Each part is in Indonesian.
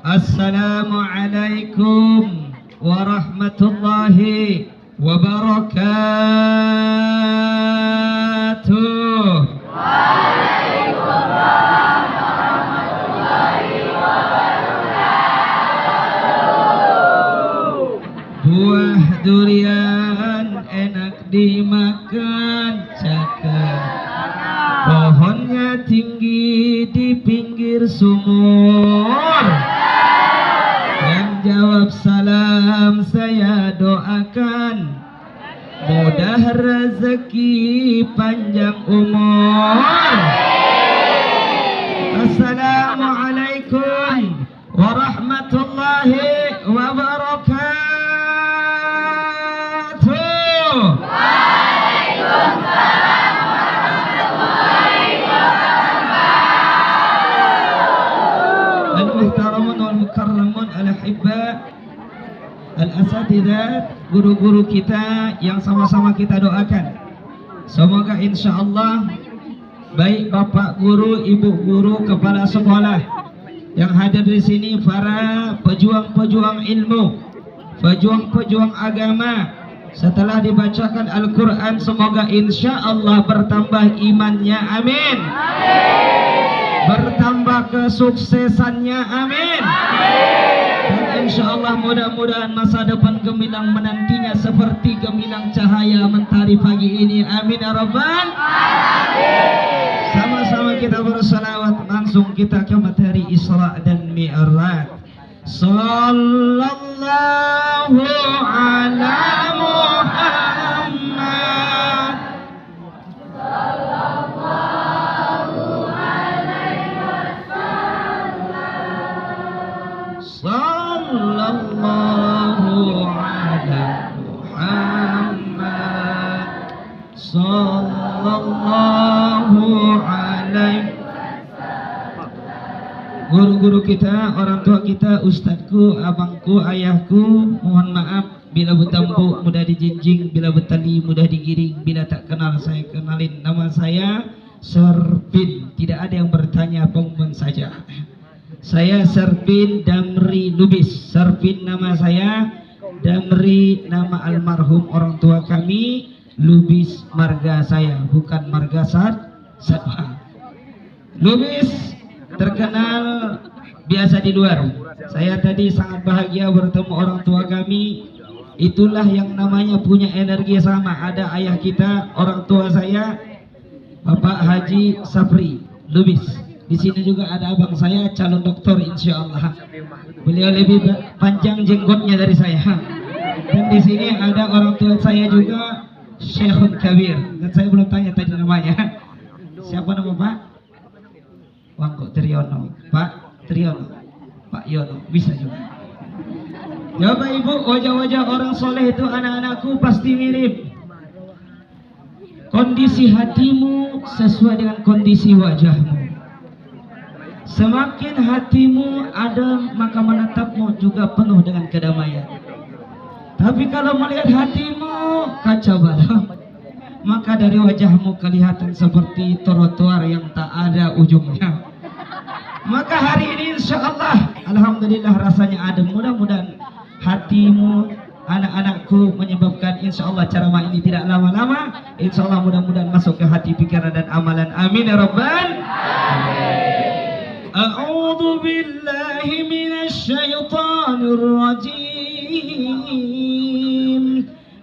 Assalamualaikum warahmatullahi wabarakatuh. Waalaikumsalam warahmatullahi wabarakatuh. Buah durian enak dimakan cakap, pohonnya tinggi di pinggir sumur. Yang jawab salam saya doakan mudah rezeki panjang umur. Assalamualaikum warahmatullahi wabarakatuh. Waalaikumsalam warahmatullahi wabarakatuh. Al-muhtaramun wal mukarramun al-ahibba al-asatidzat, guru-guru kita yang sama-sama kita doakan. Semoga insyaallah baik bapak guru, ibu guru, kepala sekolah yang hadir di sini, para pejuang-pejuang ilmu, pejuang-pejuang agama, setelah dibacakan Al-Quran semoga insyaallah bertambah imannya, amin. Bertambah kesuksesannya, amin. Dan insyaallah mudah-mudahan masa depan gemilang menantinya seperti gemilang cahaya mentari pagi ini, amin ya rabbal alamin. Sama-sama kita bersalawat, langsung kita ke materi Isra dan Mi'raj. Sallallahu ala Muhammad. Sallallahu ala Muhammad. Sallallahu alaihi. Guru-guru kita, orang tua kita, ustadku, abangku, ayahku, mohon maaf bila bertambuk mudah dijinjing, bila bertali mudah digiring, bila tak kenal saya kenalin, nama saya Serpin. Tidak ada yang bertanya, pengumuman saja. Saya Serpin Damri Lubis. Serpin nama saya, Damri nama almarhum orang tua kami, Lubis marga saya, bukan marga Satwa. Lubis terkenal biasa di luar. Saya tadi sangat bahagia bertemu orang tua kami. Itulah yang namanya punya energi sama. Ada ayah kita, orang tua saya, Bapak Haji Sapri Lubis. Di sini juga ada abang saya, calon doktor insyaallah. Beliau lebih panjang jenggotnya dari saya. Dan di sini ada orang tua saya juga, Syekhun Kabir. Dan saya belum tanya tadi namanya. Siapa nama Pak? Wangko Triyono. Pak Triyono, Pak Yono, bisa juga. Ya Bapak Ibu, wajah-wajah orang soleh itu anak-anakku pasti mirip. Kondisi hatimu sesuai dengan kondisi wajahmu. Semakin hatimu adem, maka menatapmu juga penuh dengan kedamaian. Tapi kalau melihat hatimu kacau balau, maka dari wajahmu kelihatan seperti trotoar yang tak ada ujungnya. Maka hari ini insyaallah, alhamdulillah rasanya adem. Mudah-mudahan hatimu, anak-anakku, menyebabkan insyaallah ceramah ini tidak lama-lama. Insyaallah mudah-mudahan masuk ke hati, pikiran dan amalan. Amin ya rabbal alamin. A'udzu billahi minasy syaithanir rajim.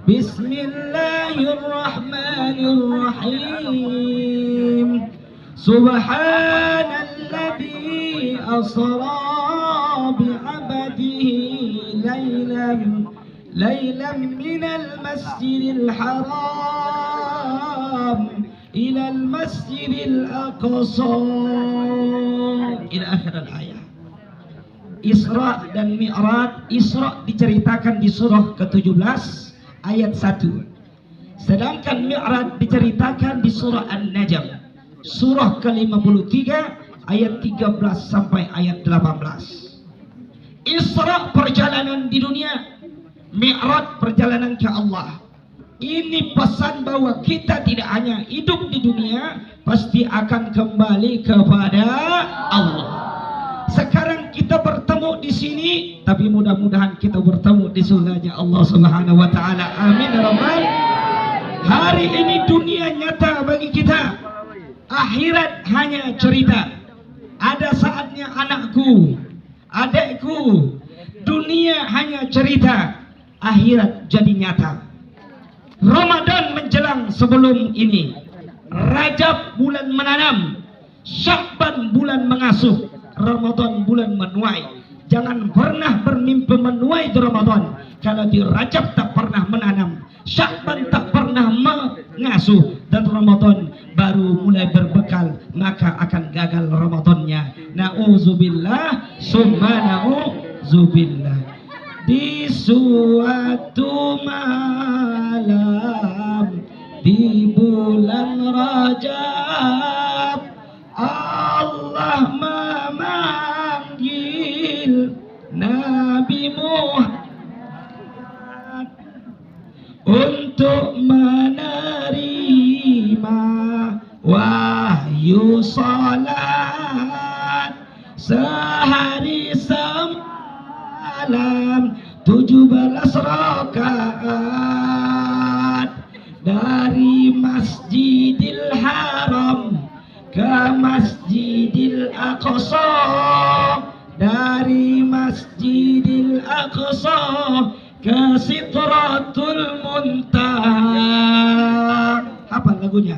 Bismillahirrahmanirrahim. Subhanalladzi asra bi'abdihi laylan minal masjidil haram ilal masjidil aqsa ila akhir al-ayah. Isra dan Mi'raj. Isra diceritakan di surah ke-17 ayat 1. Sedangkan Mi'raj diceritakan di surah An-Najm surah ke-53 ayat 13 sampai ayat 18. Isra perjalanan di dunia, Mi'raj perjalanan ke Allah. Ini pesan bahwa kita tidak hanya hidup di dunia, pasti akan kembali kepada Allah. Sekarang kita bertemu di sini, tapi mudah-mudahan kita bertemu di surganya Allah Subhanahu wa taala. Amin ya rabbal. Hari ini dunia nyata bagi kita. Akhirat hanya cerita. Ada saatnya anakku, adekku, dunia hanya cerita, akhirat jadi nyata. Ramadan menjelang sebelum ini, Rajab bulan menanam, Sya'ban bulan mengasuh, Ramadan bulan menuai. Jangan pernah bermimpi menuai di Ramadan kalau di Rajab tak pernah menanam, Sya'ban tak pernah mengasuh, dan Ramadan baru mulai berbekal, maka akan gagal Ramadannya. Na'udzubillah summa na'udzubillah. Di suatu malam di bulan Rajab, Allah memanggil Nabi Muhammad untuk menerima wahyu salat sehari semalam 17 rakaat dari Masjidil Haram ke Masjidil Aqsa, dari Masjidil Aqsa ke Sidratul Muntaha. Apa lagunya?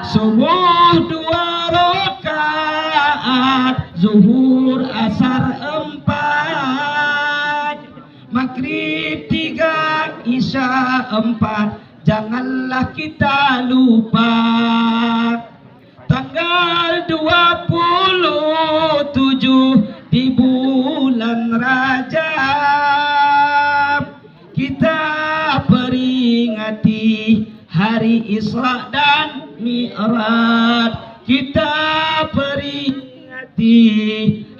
Subuh 2 rakaat, zuhur asar 4, maghrib 3, isya 4. Janganlah kita lupa tanggal 27 di bulan Rajab, kita peringati hari Isra dan Mi'raj. Kita peringati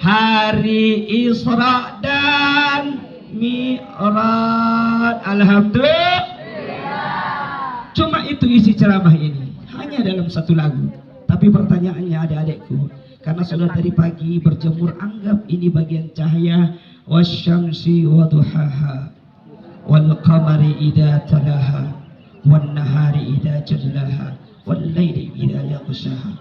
hari Isra dan Mi'raj. Alhamdulillah. Cuma itu isi ceramah ini, hanya dalam satu lagu. Tapi pertanyaannya adik-adikku, karena sudah dari pagi berjemur, anggap ini bagian cahaya. Wasyamsi waduhaha, wal qamari idza talaha, wan nahari idza jallaha, wal laili idza yaghshaha,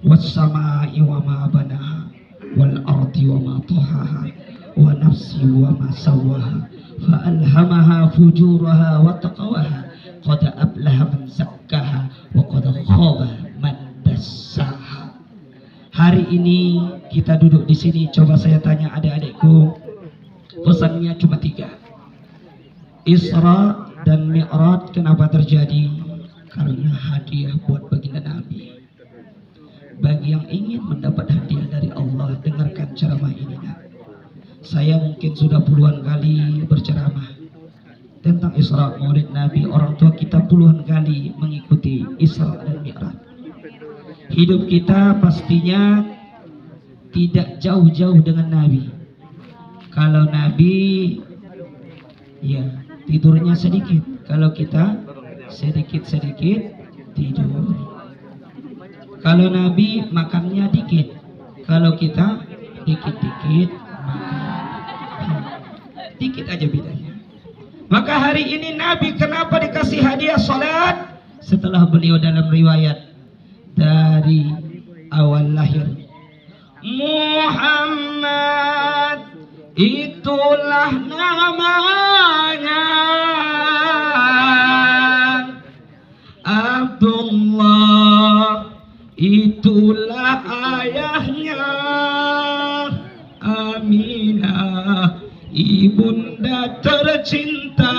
was samaa'i wa ma banaha, wal ardi wa ma tahaha, wa nafsi wa ma sawaha, fa alhamaha fujuraha wa taqwaha. Qad aflaha man zakkaha wa qad khaba man dassaha. Hari ini kita duduk di sini, coba saya tanya adik-adikku, pesannya cuma 3. Isra dan Mi'raj kenapa terjadi? Karena hadiah buat baginda Nabi. Bagi yang ingin mendapat hadiah dari Allah, dengarkan ceramah ini. Saya mungkin sudah puluhan kali berceramah tentang Isra Maulid Nabi. Orang tua kita puluhan kali mengikuti Isra dan Mi'raj. Hidup kita pastinya tidak jauh-jauh dengan Nabi. Kalau Nabi ya tidurnya sedikit, kalau kita sedikit-sedikit tidur. Kalau Nabi makannya dikit, kalau kita dikit-dikit makan. Dikit aja bedanya. Maka hari ini Nabi kenapa dikasih hadiah salat? Setelah beliau dalam riwayat dari awal lahir, Muhammad itulah namanya, Abdullah itulah ayahnya, Aminah ibunda tercinta,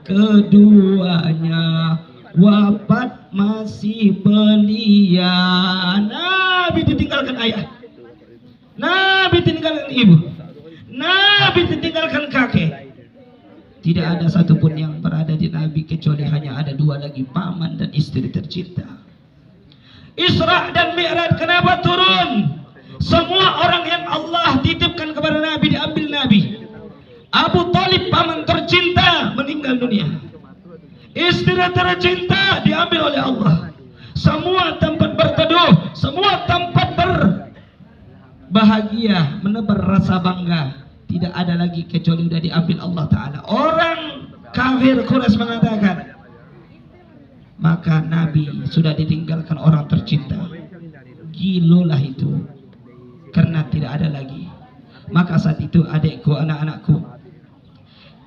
keduanya wafat masih belia. Nabi ditinggalkan ayah, Nabi ditinggalkan ibu, Nabi ditinggalkan kakek. Tidak ada satupun yang berada di Nabi kecuali hanya ada 2 lagi, paman dan istri tercinta. Isra dan Mi'raj kenapa turun? Semua orang yang Allah titipkan kepada Nabi diambil Nabi. Abu Talib paman tercinta meninggal dunia. Istri tercinta diambil oleh Allah. Semua tempat berteduh, semua tempat bahagia, menebar rasa bangga, tidak ada lagi kecuali sudah diambil Allah Ta'ala. Orang kafir Quraisy mengatakan, maka Nabi sudah ditinggalkan orang tercinta. Gilolah itu, karena tidak ada lagi. Maka saat itu adikku, anak-anakku,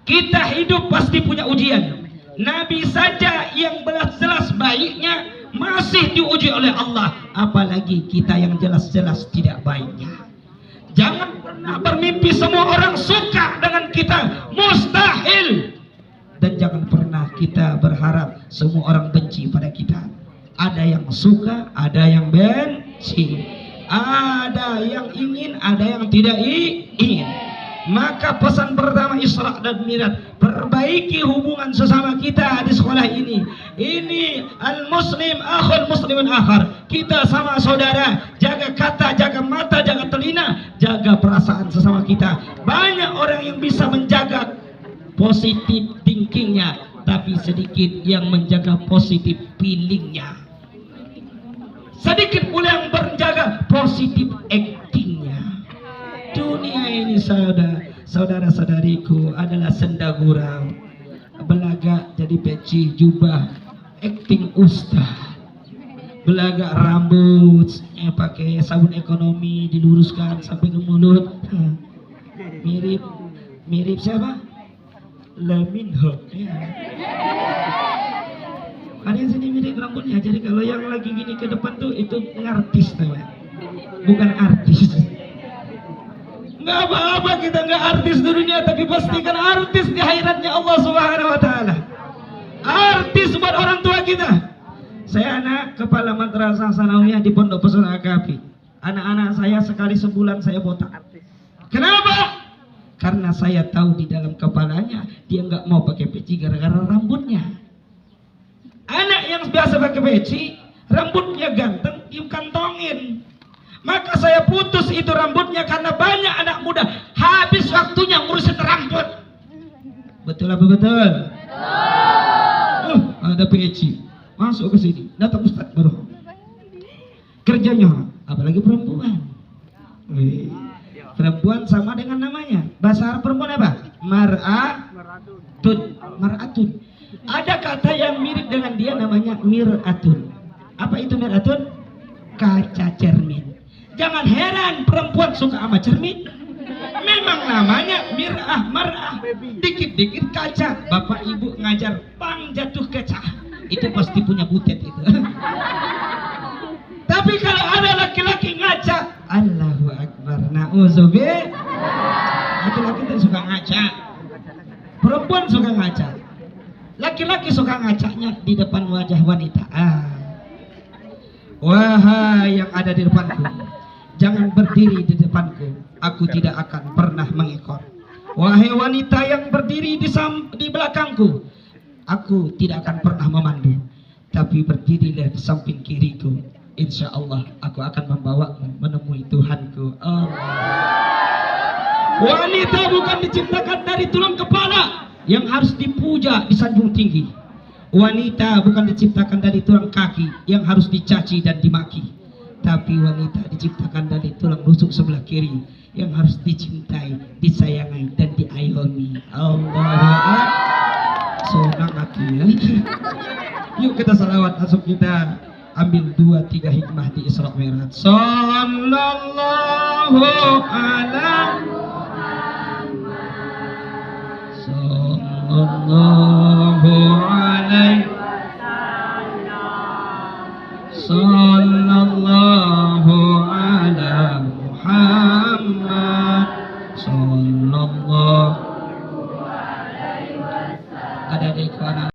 kita hidup pasti punya ujian. Nabi saja yang jelas baiknya masih diuji oleh Allah, apalagi kita yang jelas-jelas tidak baiknya. Jangan pernah bermimpi semua orang suka dengan kita, mustahil. Dan jangan pernah kita berharap semua orang benci pada kita. Ada yang suka, ada yang benci, ada yang ingin, ada yang tidak ingin. Maka pesan pertama Isra dan Mi'raj, perbaiki hubungan sesama kita di sekolah ini. Ini al-muslim akhul muslimin akhar. Kita sama saudara. Jaga kata, jaga mata, jaga telinga, jaga perasaan sesama kita. Banyak orang yang bisa menjaga positif thinkingnya, tapi sedikit yang menjaga positif feelingnya. Sedikit pula yang menjaga positif actingnya. Dunia ini saudara-saudariku adalah senda gurau. Belaga jadi peci jubah, acting ustaz. Belaga rambut, pakai sabun ekonomi diluruskan sampai ke mulut. Mirip siapa? Leminho. Ya. Ada yang sini mirip rambutnya. Jadi kalau yang lagi gini ke depan tuh itu ngartis namanya, bukan artis. Nggak apa-apa kita nggak artis di dunia, tapi pastikan artis di akhiratnya Allah Subhanahu Wa Taala. Artis buat orang tua kita. Saya anak kepala madrasah sanawiyah di Pondok Pesantren Agapi. Anak-anak saya sekali sebulan saya botak. Kenapa? Karena saya tahu di dalam kepalanya dia nggak mau pakai peci gara-gara rambutnya. Anak yang biasa pakai peci, rambutnya ganteng, dikantongin. Maka saya putus itu rambutnya karena banyak anak muda habis waktunya ngurusin rambut. Betul apa betul? Ada peci masuk ke sini, datang Ustaz baru kerjanya, apalagi perempuan. Perempuan sama dengan namanya. Bahasa Arab perempuan apa? Mar'atun. Ada kata yang mirip dengan dia namanya mir'atun. Apa itu mir'atun? Kaca cermin. Jangan heran perempuan suka sama cermin. Memang namanya mar'ah. Dikit-dikit kaca. Bapak ibu ngajar bang jatuh kaca, itu pasti punya butet itu. Tapi kalau ada laki-laki ngaca, Allahu Akbar, na'udzubillah. Laki-laki itu suka ngaca, perempuan suka ngaca. Laki-laki suka ngacanya di depan wajah wanita. Wahai yang ada di depanku, jangan berdiri di depanku, aku tidak akan pernah mengekor. Wahai wanita yang berdiri di belakangku, aku tidak akan pernah memandu. Tapi berdirilah di samping kiriku, insya Allah aku akan membawamu menemui Tuhanku. Wanita bukan diciptakan dari tulang kepala yang harus dipuja, disanjung tinggi. Wanita bukan diciptakan dari tulang kaki yang harus dicaci dan dimaki. Tapi wanita diciptakan dari tulang rusuk sebelah kiri yang harus dicintai, disayangi dan diayomi. Allah, senang hati ya. Yuk kita salawat, langsung kita ambil 2-3 hikmah di Isra Mi'raj. Sallallahu ala Muhammad. Sallallahu alaihi Sallallahu ala Muhammad. Sallallahu alaihi wasallam. Ada di